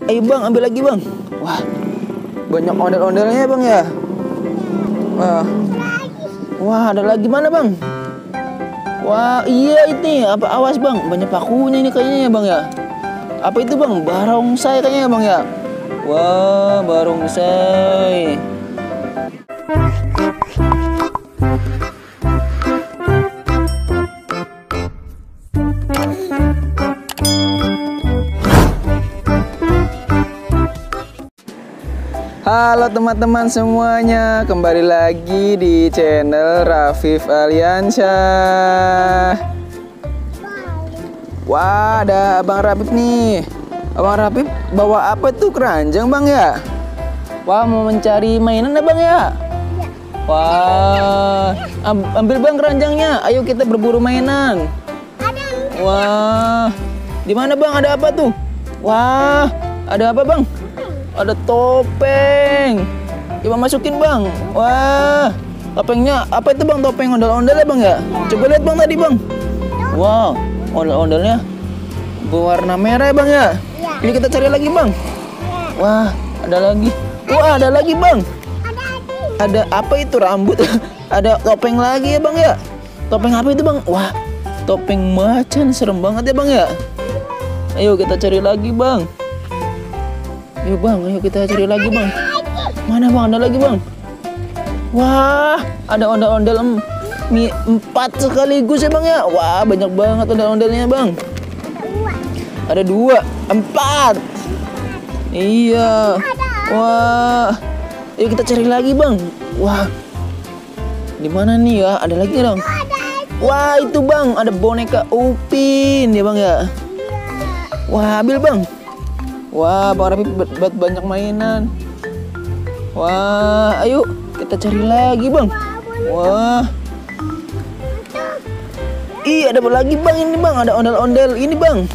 Ayo bang, ambil lagi bang. Wah, banyak ondel-ondelnya bang ya. Wah, ada lagi mana bang? Wah, iya ini apa? Awas bang, banyak pakunya ini kayaknya ya bang ya. Apa itu bang? Barongsai kayaknya ya bang ya. Wah, barongsai. Halo teman-teman semuanya, kembali lagi di channel Rafif Aliansyah. Wah, ada Abang Rafif nih. Abang Rafif bawa apa tuh, keranjang bang ya? Wah, mau mencari mainan ya bang ya? Wah, ambil bang keranjangnya. Ayo kita berburu mainan. Wah, di mana bang? Ada apa tuh? Wah, ada apa bang? Ada topeng. Coba masukin bang. Wah, topengnya apa itu bang? Topeng ondel-ondel ya bang ya? Coba lihat bang tadi bang. Wow, ondel-ondelnya berwarna merah ya bang ya? Ini kita cari lagi bang. Wah, ada lagi. Wah, ada lagi bang. Ada apa itu, rambut? Ada topeng lagi ya bang ya? Topeng apa itu bang? Wah, topeng macan, serem banget ya bang ya? Ayo kita cari lagi bang. Ayo bang, ayo kita cari lagi bang. Mana bang? Ada lagi bang. Wah, ada ondel-ondel 4 sekaligus ya bang ya. Wah, banyak banget ondel-ondelnya bang. Ada 2, 4. Iya. Wah, ayo kita cari lagi bang. Wah, di mana nih ya? Ada lagi dong. Wah, itu bang, ada boneka Upin ya bang ya. Wah, ambil bang. Wah, Bang Rafif banyak mainan. Wah, ayo kita cari lagi bang. Wah, ada apa lagi bang? Ini bang, ada ondel-ondel ini bang.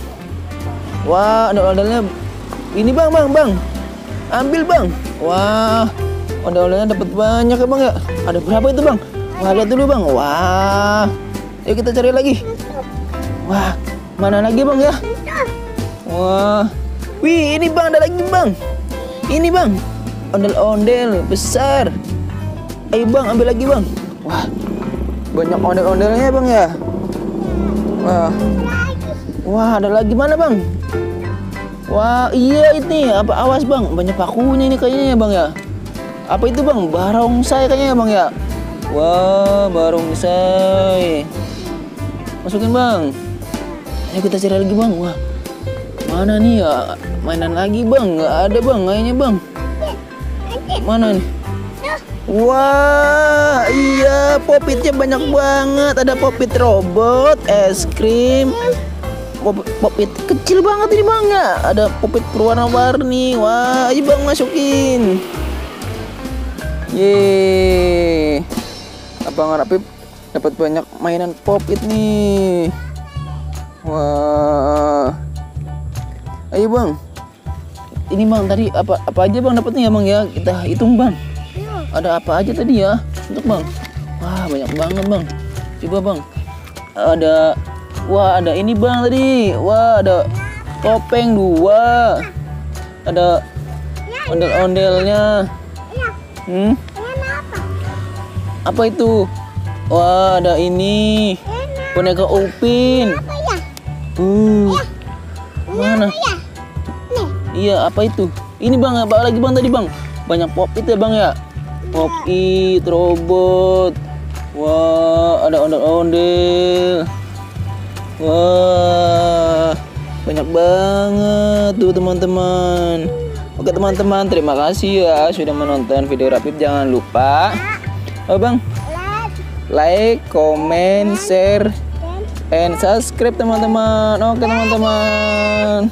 Wah, ada ondelnya ini bang. Ambil bang. Wah, ondel-ondelnya dapat banyak ya bang ya. Ada berapa itu bang? Wah, lihat dulu bang. Wah, ayo kita cari lagi. Wah, mana lagi bang ya? Wah, wih, ini bang, ada lagi bang. Ini bang, ondel-ondel besar. Ayo bang, ambil lagi bang. Wah, banyak ondel-ondelnya bang ya. Wah, ada lagi mana bang? Wah, iya ini apa? Awas bang, banyak pakunya ini kayaknya ya bang ya. Apa itu bang? Barongsai kayaknya ya bang ya. Wah, barongsai. Masukin bang. Ayo kita cari lagi bang. Wah, mana nih ya? Mainan lagi bang? Nggak ada bang, kayaknya bang. Mana nih? Wah, iya, popitnya banyak banget. Ada popit robot, es krim, popit kecil banget ini bang ya. Ada popit berwarna-warni. Wah, ayo bang masukin. Yeay, Abang Rafif dapat banyak mainan popit nih. Wah, ayo bang. Ini bang, tadi apa aja bang dapatnya ya bang ya? Kita hitung bang. Ada apa aja tadi ya? Untuk bang. Wah, banyak banget bang. Coba bang. Ada ini bang tadi. Wah, ada topeng 2. Ada ondel-ondelnya. Apa itu? Wah, ada ini. Boneka Upin. Mana? Iya, apa itu? Ini bang, apa lagi bang tadi bang? Banyak popit ya bang ya? Popit, robot. Wah, ada ondel-ondel. Wah, banyak banget tuh teman-teman. Oke teman-teman, terima kasih ya sudah menonton video Rafif. Jangan lupa bang, like, comment, share, and subscribe teman-teman. Oke teman-teman.